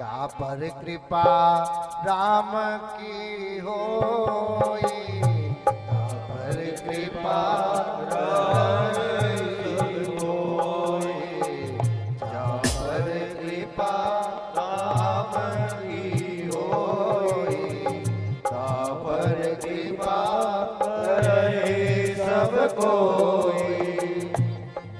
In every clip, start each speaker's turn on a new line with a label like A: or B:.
A: जा पर कृपा राम की होई, जा पर कृपा राम की होई, जा पर कृपा राम की होई, जा पर कृपा करे सब कोई।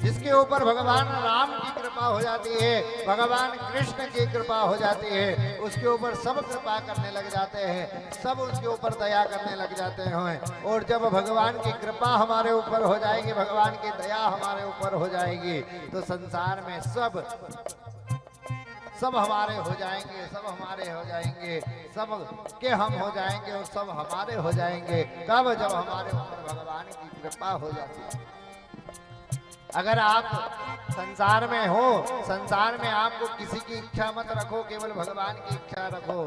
A: जिसके ऊपर भगवान राम की कृपा हो जाती है, भगवान कृष्ण की कृपा हो जाती है, उसके ऊपर सब कृपा करने लग जाते हैं, सब उसके ऊपर दया करने लग जाते हैं। और जब भगवान की कृपा हमारे ऊपर हो जाएगी, भगवान की दया हमारे ऊपर हो जाएगी, तो संसार में सब हमारे हो जाएंगे, सब हमारे हो जाएंगे, सब के हम हो जाएंगे और सब हमारे हो जाएंगे। कब? जब हमारे ऊपर भगवान की कृपा हो जाती है। अगर आप संसार में हो, संसार में आपको किसी की इच्छा मत रखो, केवल भगवान की इच्छा रखो,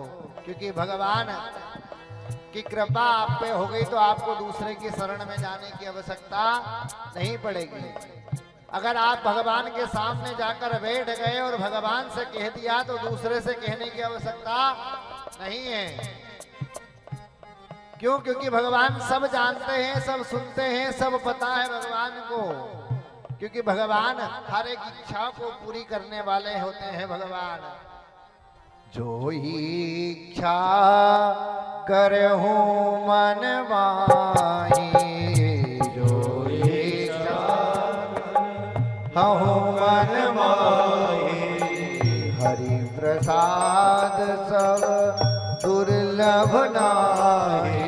A: क्योंकि भगवान की कृपा आप पे हो गई तो आपको दूसरे की शरण में जाने की आवश्यकता नहीं पड़ेगी। अगर आप भगवान के सामने जाकर बैठ गए और भगवान से कह दिया तो दूसरे से कहने की आवश्यकता नहीं है। क्यों? क्योंकि भगवान सब जानते हैं, सब सुनते हैं, सब पता है भगवान को, क्योंकि भगवान हर एक इच्छा को पूरी करने वाले होते हैं। भगवान जो इच्छा करहु मन माही, जो इच्छा हूँ मन माही, हरि प्रसाद सब दुर्लभ नाहि,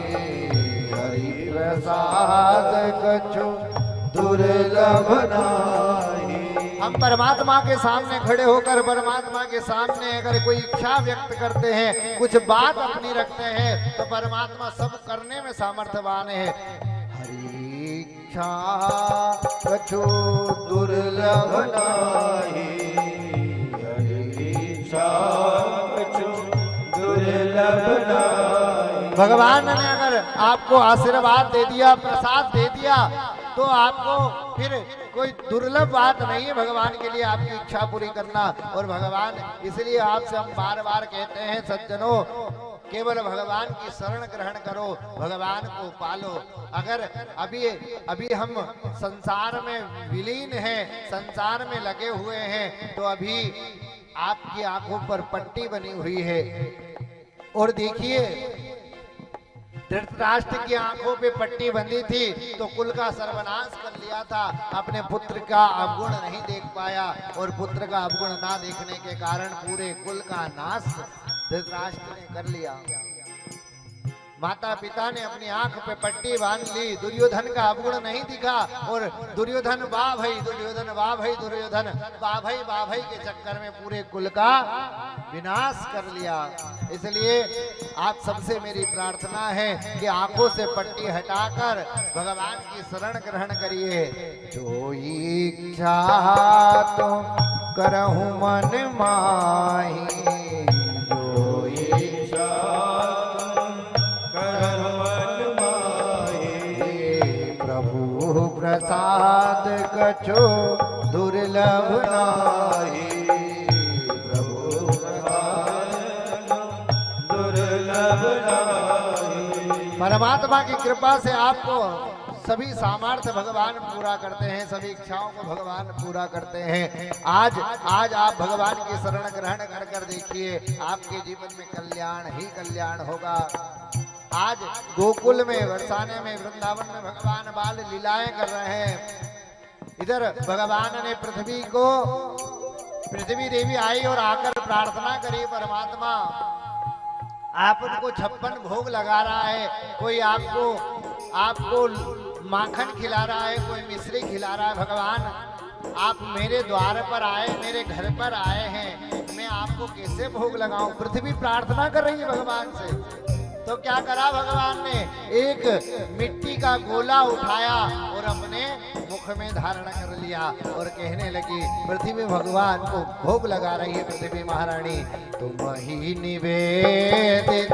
A: हरि प्रसाद कछु दुर्लभ नाहि। हम परमात्मा के सामने खड़े होकर परमात्मा के सामने अगर कोई इच्छा व्यक्त करते हैं, कुछ बात अपनी रखते हैं, तो परमात्मा सब करने में सामर्थ्यवान है। हरि इच्छा कछु दुर्लभ नाहि, हरि इच्छा कछु दुर्लभ नाहि। भगवान ने अगर आपको आशीर्वाद दे दिया, प्रसाद दे दिया, तो आपको फिर कोई दुर्लभ बात नहीं है भगवान के लिए आपकी इच्छा पूरी करना। और भगवान, इसलिए आपसे हम बार बार कहते हैं सज्जनों, केवल भगवान की शरण ग्रहण करो, भगवान को पालो। अगर अभी हम संसार में विलीन हैं, संसार में लगे हुए हैं, तो अभी आपकी आंखों पर पट्टी बनी हुई है। और देखिए, धृतराष्ट्र की आंखों पे पट्टी बंधी थी तो कुल का सर्वनाश कर लिया था, अपने पुत्र का अवगुण नहीं देख पाया, और पुत्र का अवगुण ना देखने के कारण पूरे कुल का नाश धृतराष्ट्र ने कर लिया। माता पिता ने अपनी आंख पे पट्टी बांध ली, दुर्योधन का अवगुण नहीं दिखा, और दुर्योधन वाह भाई, दुर्योधन वाह भाई, दुर्योधन वाह भाई के चक्कर में पूरे कुल का विनाश कर लिया। इसलिए आप सबसे मेरी प्रार्थना है कि आंखों से पट्टी हटाकर भगवान की शरण ग्रहण करिए। जो इच्छा तो करहु मन माही, जो इच्छा प्रसाद कछु दुर्लभ नाहि, प्रभु प्रसाद दुर्लभ नाहि। परमात्मा की कृपा से आपको सभी सामर्थ्य भगवान पूरा करते हैं, सभी इच्छाओं को भगवान पूरा करते हैं। आज आप भगवान की शरण ग्रहण कर कर देखिए, आपके जीवन में कल्याण ही कल्याण होगा। आज गोकुल में, बरसाने में, वृंदावन में भगवान बाल लीलाएं कर रहे हैं। इधर भगवान ने पृथ्वी देवी आई और आकर प्रार्थना करी, परमात्मा आप उनको 56 भोग लगा रहा है, कोई आपको माखन खिला रहा है, कोई मिश्री खिला रहा है। भगवान आप मेरे द्वार पर आए, मेरे घर पर आए हैं, मैं आपको कैसे भोग लगाऊं? पृथ्वी प्रार्थना कर रही है भगवान से। तो क्या करा भगवान ने? एक मिट्टी का गोला उठाया और अपने मुख में धारण कर लिया और कहने लगी, पृथ्वी भगवान को भोग लगा रही है। पृथ्वी महारानी, तुम ही निवेदित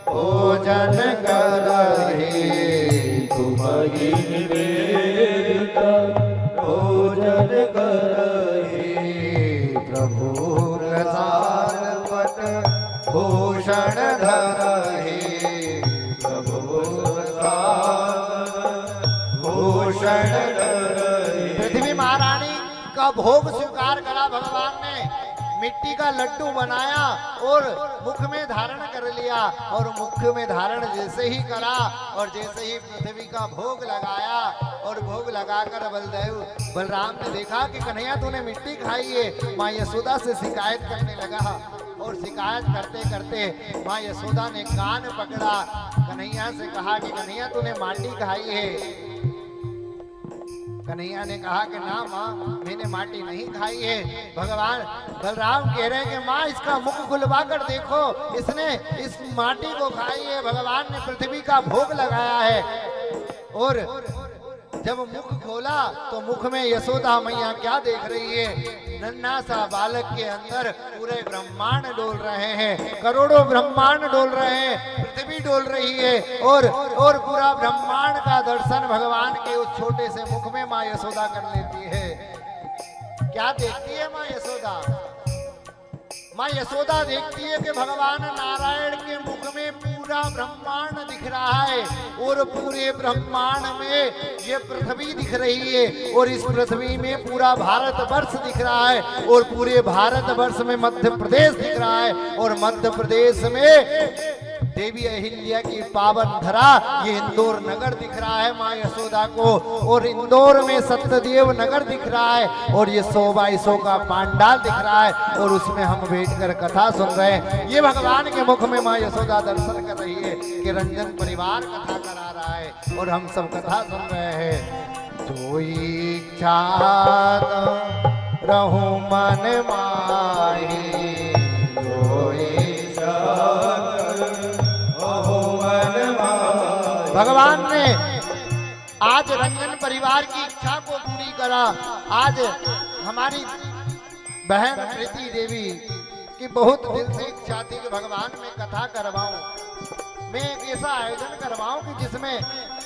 A: भोजन करहि, तुम ही निवेदित भोजन करहि, प्रभु प्रसाद पट भूषण धरहि प्रभु भूषण धरहि।
B: पृथ्वी महारानी का भोग स्वीकार करा भगवान ने, मिट्टी का लड्डू बनाया और मुख में धारण कर लिया। और मुख में धारण जैसे ही करा और जैसे ही पृथ्वी का भोग लगाया और भोग लगाकर बलराम ने देखा कि कन्हैया तूने मिट्टी खाई है। माँ यशोदा से शिकायत करने लगा और शिकायत करते करते माँ यशोदा ने कान पकड़ा, कन्हैया से कहा कि कन्हैया तूने माटी खाई है। कन्हैया ने कहा कि ना माँ मैंने माटी नहीं खाई है। भगवान बलराम कह रहे हैं कि माँ इसका मुख खुलवा कर देखो, इसने इस माटी को खाई है। भगवान ने पृथ्वी का भोग लगाया है। और जब मुख खोला तो मुख में यशोदा मैया क्या देख रही है? नन्हा सा बालक के अंदर पूरे ब्रह्मांड डोल रहे हैं, करोड़ों ब्रह्मांड डोल रहे हैं, पृथ्वी डोल रही है और पूरा ब्रह्मांड का दर्शन भगवान के उस छोटे से मुख में माँ यशोदा कर लेती है। क्या देखती है माँ यशोदा? माँ यशोदा देखती है कि भगवान नारायण के मुख में पूरा ब्रह्मांड दिख रहा है और पूरे ब्रह्मांड में ये पृथ्वी दिख रही है और इस पृथ्वी में पूरा भारत वर्ष दिख रहा है और पूरे भारत वर्ष में मध्य प्रदेश दिख रहा है और मध्य प्रदेश में देवी अहिल्या की पावन धरा ये इंदौर नगर दिख रहा है माँ यशोदा को। और इंदौर में सत्यदेव नगर दिख रहा है और ये 100 का पांडाल दिख रहा है और उसमें हम बैठकर कथा सुन रहे हैं। ये भगवान के मुख में माँ यशोदा दर्शन कर रही है कि रंजन परिवार कथा करा रहा है और हम सब कथा सुन रहे हैं। जो इच्छा रहूं मन माही, भगवान ने आज रंजन परिवार की इच्छा को पूरी करा। आज हमारी बहन प्रीति देवी की बहुत दिल से इच्छा थी कि भगवान में कथा करवाऊं, मैं एक ऐसा आयोजन करवाऊं कि जिसमें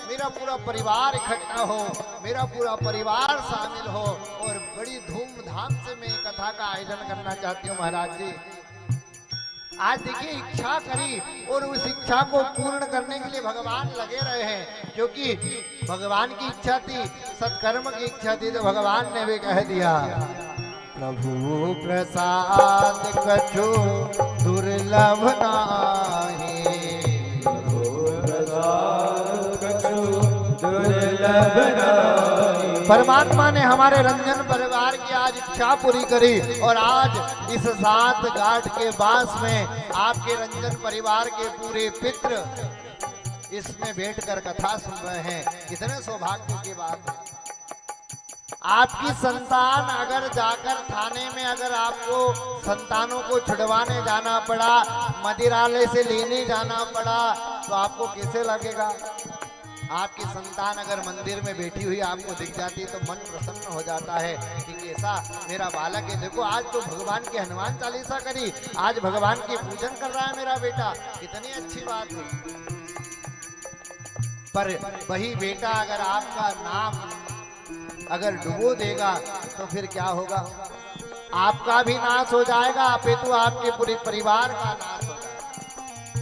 B: मेरा पूरा परिवार इकट्ठा हो, मेरा पूरा परिवार शामिल हो और बड़ी धूमधाम से मैं कथा का आयोजन करना चाहती हूँ महाराज जी। आज देखिए इच्छा करी और उस इच्छा को पूर्ण करने के लिए भगवान लगे रहे हैं, क्योंकि भगवान की इच्छा थी, सत्कर्म की इच्छा थी, तो भगवान ने भी कह दिया प्रभु प्रसाद कछु दुर्लभ नाही, प्रभु प्रसाद कछु दुर्लभ नाही। परमात्मा ने हमारे रंजन परिवार की आज इच्छा पूरी करी और आज इस 7 घाट के बास में आपके रंजन परिवार के पूरे पितृ इसमें बैठकर कथा सुन रहे हैं। कितने सौभाग्य की बात है। आपकी संतान अगर जाकर थाने में अगर आपको संतानों को छुड़वाने जाना पड़ा, मदिरालय से लेने जाना पड़ा, तो आपको कैसे लगेगा? आपकी संतान अगर मंदिर में बैठी हुई आपको दिख जाती तो मन प्रसन्न हो जाता है कि कैसा मेरा बालक है। देखो आज तो भगवान की हनुमान चालीसा करी, आज भगवान के पूजन कर रहा है मेरा बेटा, कितनी अच्छी बात है। पर वही बेटा अगर आपका नाम अगर डुबो देगा तो फिर क्या होगा? आपका भी नाश हो जाएगा, अपितु आपके पूरे परिवार का नाश